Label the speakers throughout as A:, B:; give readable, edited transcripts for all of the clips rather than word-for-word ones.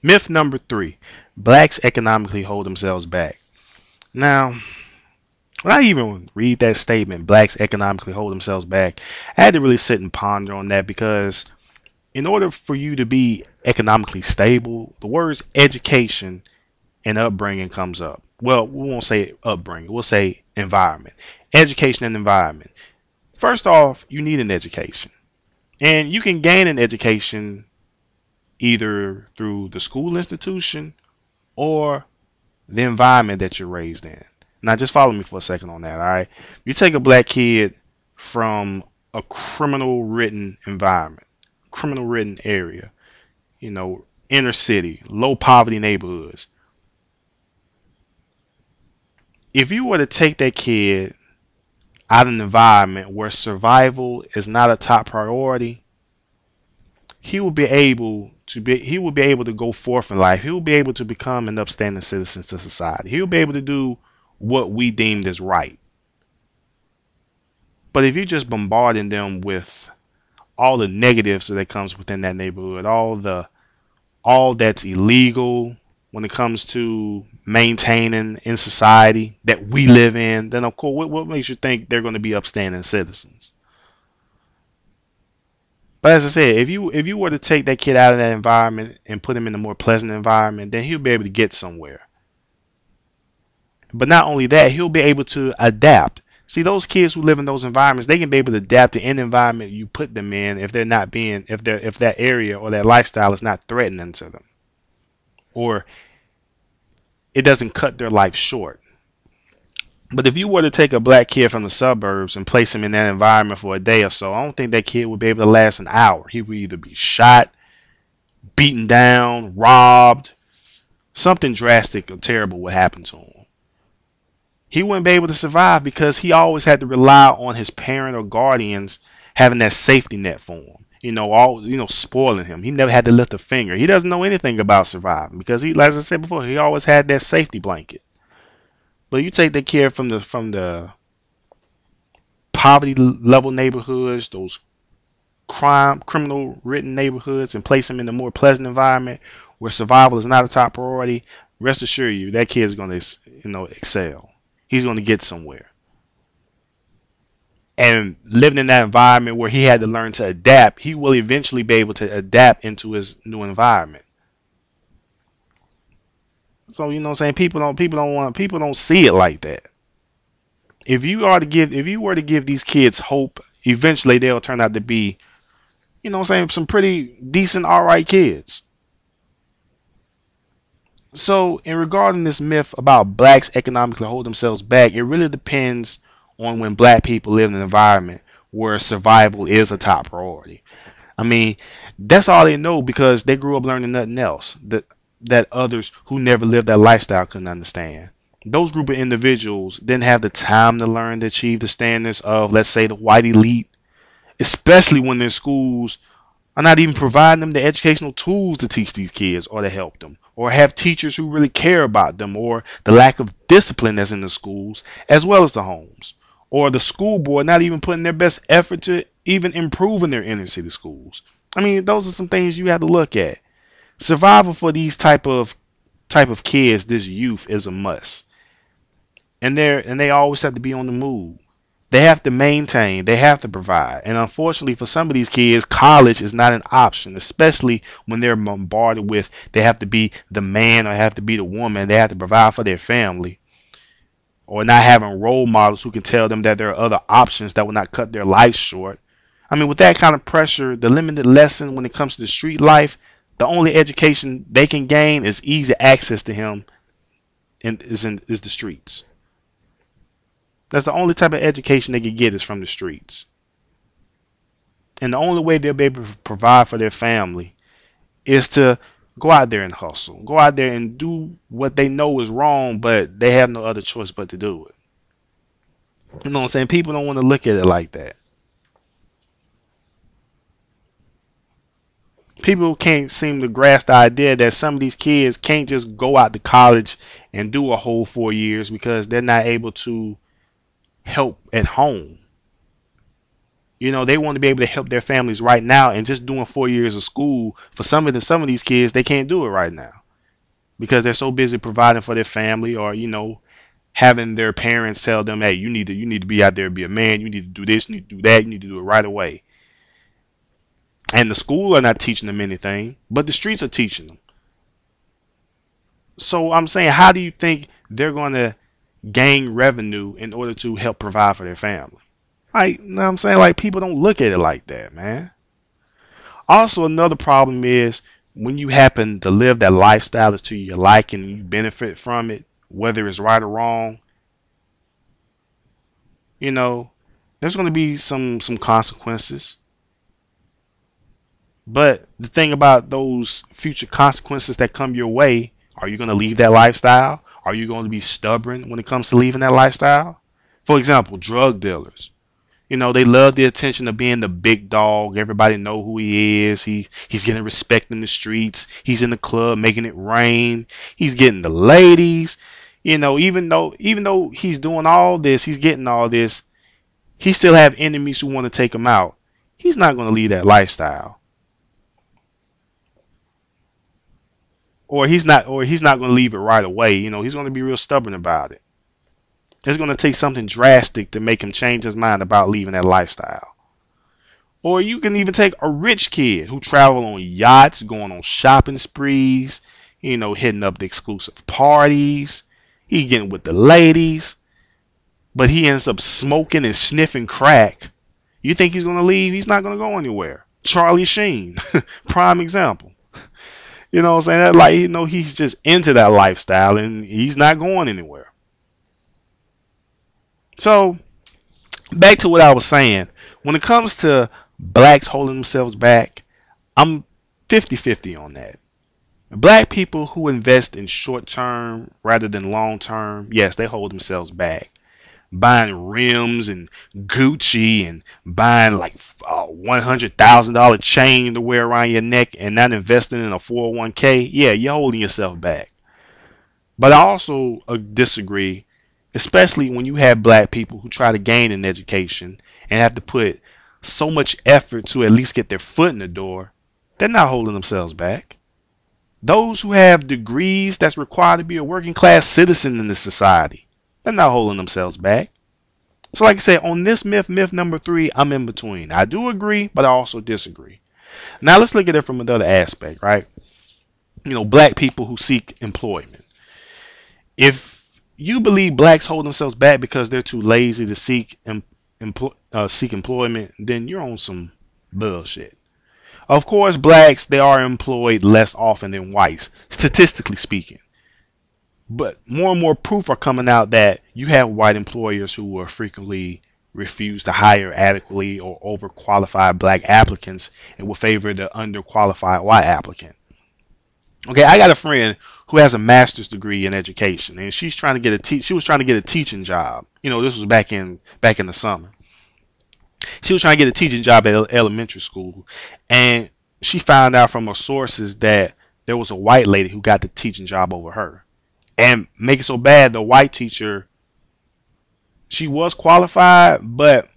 A: Myth number 3: blacks economically hold themselves back. Now, when I even read that statement, blacks economically hold themselves back, I had to really sit and ponder on that because in order for you to be economically stable, the words education and upbringing comes up. Well, we won't say upbringing, we'll say environment. Education and environment. First off, you need an education. And you can gain an education either through the school institution or the environment that you're raised in. Now, just follow me for a second on that, all right? You take a black kid from a criminal ridden environment, criminal ridden area, inner city, low poverty neighborhoods. If you were to take that kid out of an environment where survival is not a top priority, he will be able to go forth in life. He will be able to become an upstanding citizen to society. He will be able to do what we deemed as right. But if you're just bombarding them with all the negatives that comes within that neighborhood, all that's illegal when it comes to maintaining in society that we live in, then of course, what makes you think they're going to be upstanding citizens? But as I said, if you were to take that kid out of that environment and put him in a more pleasant environment, then he'll be able to get somewhere. But not only that, he'll be able to adapt. See, those kids who live in those environments, they can be able to adapt to any environment you put them in if if that area or that lifestyle is not threatening to them, or it doesn't cut their life short. But if you were to take a black kid from the suburbs and place him in that environment for a day or so, I don't think that kid would be able to last an hour. He would either be shot, beaten down, robbed. Something drastic or terrible would happen to him. He wouldn't be able to survive because he always had to rely on his parent or guardians having that safety net for him. Spoiling him. He never had to lift a finger. He doesn't know anything about surviving because as I said before, he always had that safety blanket. But you take that kid from the poverty level neighborhoods, those criminal ridden neighborhoods, and place him in a more pleasant environment where survival is not a top priority. Rest assured you, that kid is going to excel. He's going to get somewhere. And living in that environment where he had to learn to adapt, he will eventually be able to adapt into his new environment. So what I'm saying, people don't see it like that. If you were to give these kids hope, eventually they'll turn out to be, some pretty decent, alright kids. So in regarding this myth about blacks economically hold themselves back, it really depends on when black people live in an environment where survival is a top priority. I mean, that's all they know because they grew up learning nothing else that others who never lived that lifestyle couldn't understand. Those group of individuals didn't have the time to learn to achieve the standards of, let's say, the white elite, especially when their schools are not even providing them the educational tools to teach these kids or to help them, or have teachers who really care about them, or the lack of discipline that's in the schools as well as the homes, or the school board not even putting their best effort to even improving their inner city schools. I mean, those are some things you have to look at. Survival for these type of kids, this youth, is a must. And they always have to be on the move. They have to maintain, they have to provide. And unfortunately for some of these kids, college is not an option, especially when they're bombarded with they have to be the man or have to be the woman. They have to provide for their family. Or not having role models who can tell them that there are other options that will not cut their life short. I mean, with that kind of pressure, the limited lesson when it comes to the street life, the only education they can gain is easy access to him is the streets. That's the only type of education they can get is from the streets. And the only way they'll be able to provide for their family is to go out there and hustle. Go out there and do what they know is wrong, but they have no other choice but to do it. You know what I'm saying? People don't want to look at it like that. People can't seem to grasp the idea that some of these kids can't just go out to college and do a whole 4 years because they're not able to help at home. They want to be able to help their families right now, and just doing 4 years of school for some of these kids, they can't do it right now because they're so busy providing for their family, or having their parents tell them, "Hey, you need to be out there and be a man. You need to do this. You need to do that. You need to do it right away." And the school are not teaching them anything, but the streets are teaching them. So I'm saying, how do you think they're going to gain revenue in order to help provide for their family? Like, you know what I'm saying? Like, people don't look at it like that, man. Also, another problem is when you happen to live that lifestyle that's to your liking and you benefit from it, whether it's right or wrong, you know, there's going to be some consequences. But the thing about those future consequences that come your way, are you going to leave that lifestyle? Are you going to be stubborn when it comes to leaving that lifestyle? For example, drug dealers. They love the attention of being the big dog. Everybody know who he is. He's getting respect in the streets. He's in the club making it rain. He's getting the ladies. Even though he's doing all this, he's getting all this, he still have enemies who want to take him out. He's not going to leave that lifestyle. Or he's not going to leave it right away. He's going to be real stubborn about it. It's going to take something drastic to make him change his mind about leaving that lifestyle. Or you can even take a rich kid who travel on yachts, going on shopping sprees, hitting up the exclusive parties. He getting with the ladies, but he ends up smoking and sniffing crack. You think he's going to leave? He's not going to go anywhere. Charlie Sheen, prime example. You know what I'm saying? That, like, he's just into that lifestyle and he's not going anywhere. So, back to what I was saying. When it comes to blacks holding themselves back, I'm 50-50 on that. Black people who invest in short term rather than long term, yes, they hold themselves back. Buying rims and Gucci and buying like a $100,000 chain to wear around your neck and not investing in a 401k, yeah, you're holding yourself back. But I also disagree, especially when you have black people who try to gain an education and have to put so much effort to at least get their foot in the door. They're not holding themselves back. Those who have degrees that's required to be a working class citizen in this society, they're not holding themselves back. So like I said, on this myth number 3, I'm in between. I do agree, but I also disagree. Now let's look at it from another aspect, right? Black people who seek employment. If you believe blacks hold themselves back because they're too lazy to seek employment, then you're on some bullshit. Of course, blacks, they are employed less often than whites, statistically speaking. But more and more proof are coming out that you have white employers who will frequently refuse to hire adequately or overqualified black applicants and will favor the underqualified white applicant. Okay, I got a friend who has a master's degree in education, and she was trying to get a teaching job. This was back in the summer. She was trying to get a teaching job at elementary school, and she found out from her sources that there was a white lady who got the teaching job over her. And make it so bad, the white teacher, she was qualified, but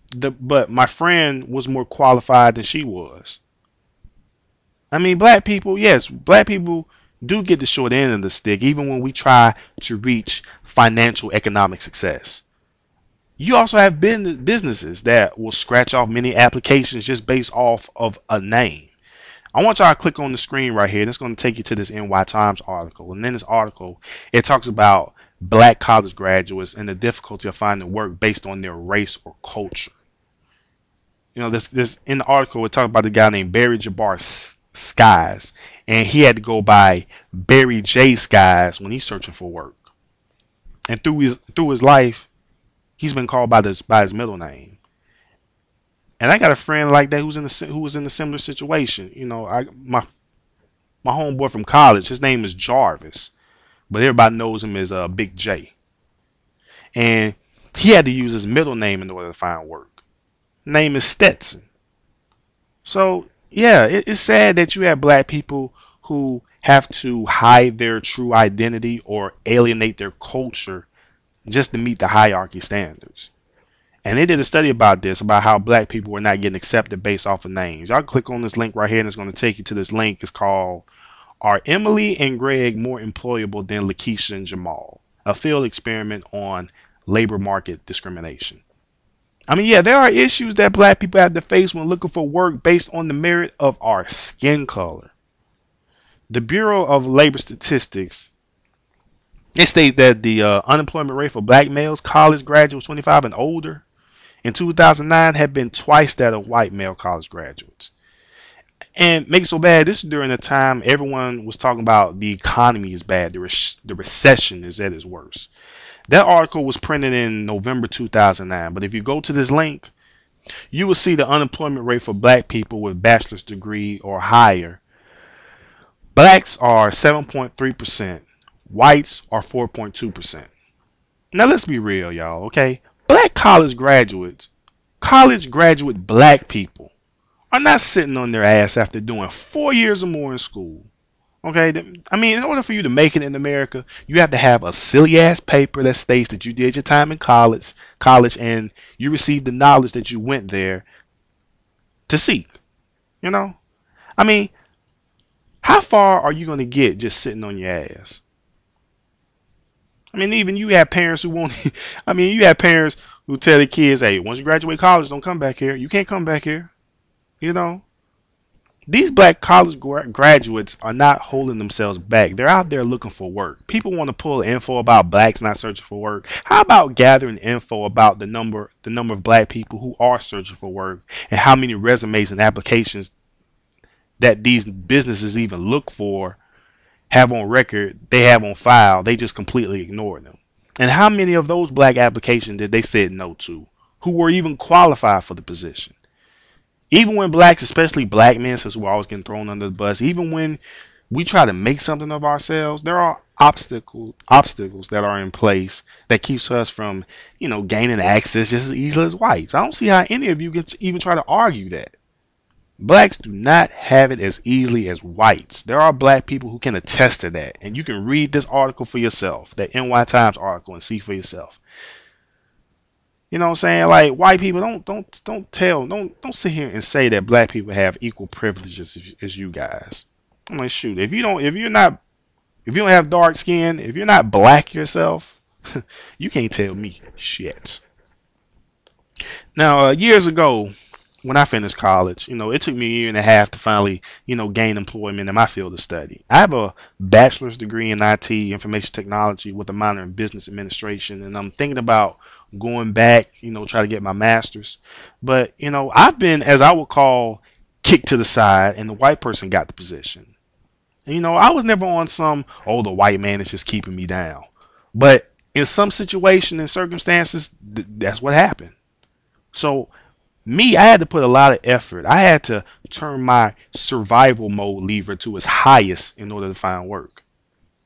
A: my friend was more qualified than she was. I mean, black people do get the short end of the stick, even when we try to reach financial economic success. You also have businesses that will scratch off many applications just based off of a name. I want y'all to click on the screen right here, and it's going to take you to this NY Times article. And in this article, it talks about black college graduates and the difficulty of finding work based on their race or culture. This in the article, it talks about the guy named Barry Jabbar Skies, and he had to go by Barry J. Skies when he's searching for work. And through his life, he's been called by his middle name. And I got a friend like that who was in a similar situation. My homeboy from college, his name is Jarvis, but everybody knows him as Big J. And he had to use his middle name in order to find work. Name is Stetson. So yeah, it's sad that you have black people who have to hide their true identity or alienate their culture just to meet the hierarchy standards. And they did a study about this, about how black people were not getting accepted based off of names. Y'all click on this link right here and it's going to take you to this link. It's called Are Emily and Greg More Employable Than Lakeisha and Jamal? A field experiment on labor market discrimination. I mean, yeah, there are issues that black people have to face when looking for work based on the merit of our skin color. The Bureau of Labor Statistics, it states that the unemployment rate for black males, college graduates 25 and older, in 2009 had been twice that of white male college graduates. And make it so bad, this is during the time everyone was talking about the economy is bad, the recession is at its worst. That article was printed in November 2009, but if you go to this link, you will see the unemployment rate for black people with bachelor's degree or higher. Blacks are 7.3%, whites are 4.2%. Now let's be real, y'all, okay? Black college graduate black people are not sitting on their ass after doing 4 years or more in school. Okay, I mean, in order for you to make it in America, you have to have a silly ass paper that states that you did your time in college, and you received the knowledge that you went there to seek. You know, I mean, how far are you going to get just sitting on your ass? I mean, even you have parents who won't. I mean, you have parents who tell their kids, "Hey, once you graduate college, don't come back here. You can't come back here." You know. These black college graduates are not holding themselves back. They're out there looking for work. People want to pull info about blacks not searching for work. How about gathering info about the number of black people who are searching for work and how many resumes and applications that these businesses even look for, have on record, they have on file, they just completely ignore them. And how many of those black applications did they say no to, who were even qualified for the position? Even when blacks, especially black men, since we're always getting thrown under the bus, even when we try to make something of ourselves, there are obstacles that are in place that keeps us from, gaining access just as easily as whites. I don't see how any of you can even try to argue that. Blacks do not have it as easily as whites. There are black people who can attest to that. And you can read this article for yourself, that NY Times article, and see for yourself. You know what I'm saying? Like, white people, don't sit here and say that black people have equal privileges as you guys. I'm like, shoot, if you don't have dark skin, if you're not black yourself, you can't tell me shit. Now, years ago, when I finished college, it took me a year and a half to finally, gain employment in my field of study. I have a bachelor's degree in IT, information technology, with a minor in business administration, and I'm thinking about going back, try to get my master's. But, I've been, as I would call, kicked to the side, and the white person got the position. And, I was never on some, oh, the white man is just keeping me down. But in some situation and circumstances, that's what happened. So, I had to put a lot of effort. I had to turn my survival mode lever to its highest in order to find work.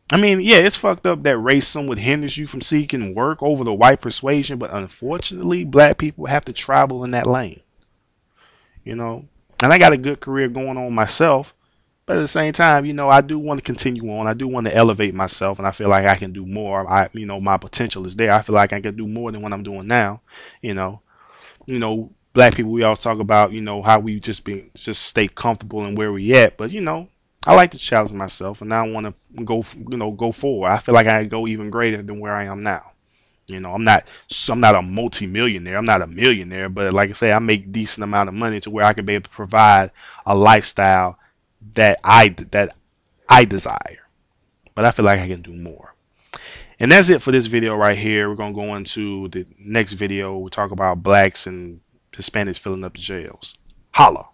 A: I mean, yeah, it's fucked up that race somewhat hinders you from seeking work over the white persuasion, but unfortunately, black people have to travel in that lane. And I got a good career going on myself, but at the same time, I do want to continue on. I do want to elevate myself, and I feel like I can do more. My potential is there. I feel like I can do more than what I'm doing now. Black people, we always talk about, how we just stay comfortable in where we at. But, I like to challenge myself, and I want to go forward. I feel like I can go even greater than where I am now. I'm not a multi-millionaire. I'm not a millionaire, but like I say, I make decent amount of money to where I can be able to provide a lifestyle that I desire. But I feel like I can do more. And that's it for this video right here. We're going to go into the next video. We'll talk about blacks and Hispanics filling up the jails. Holla.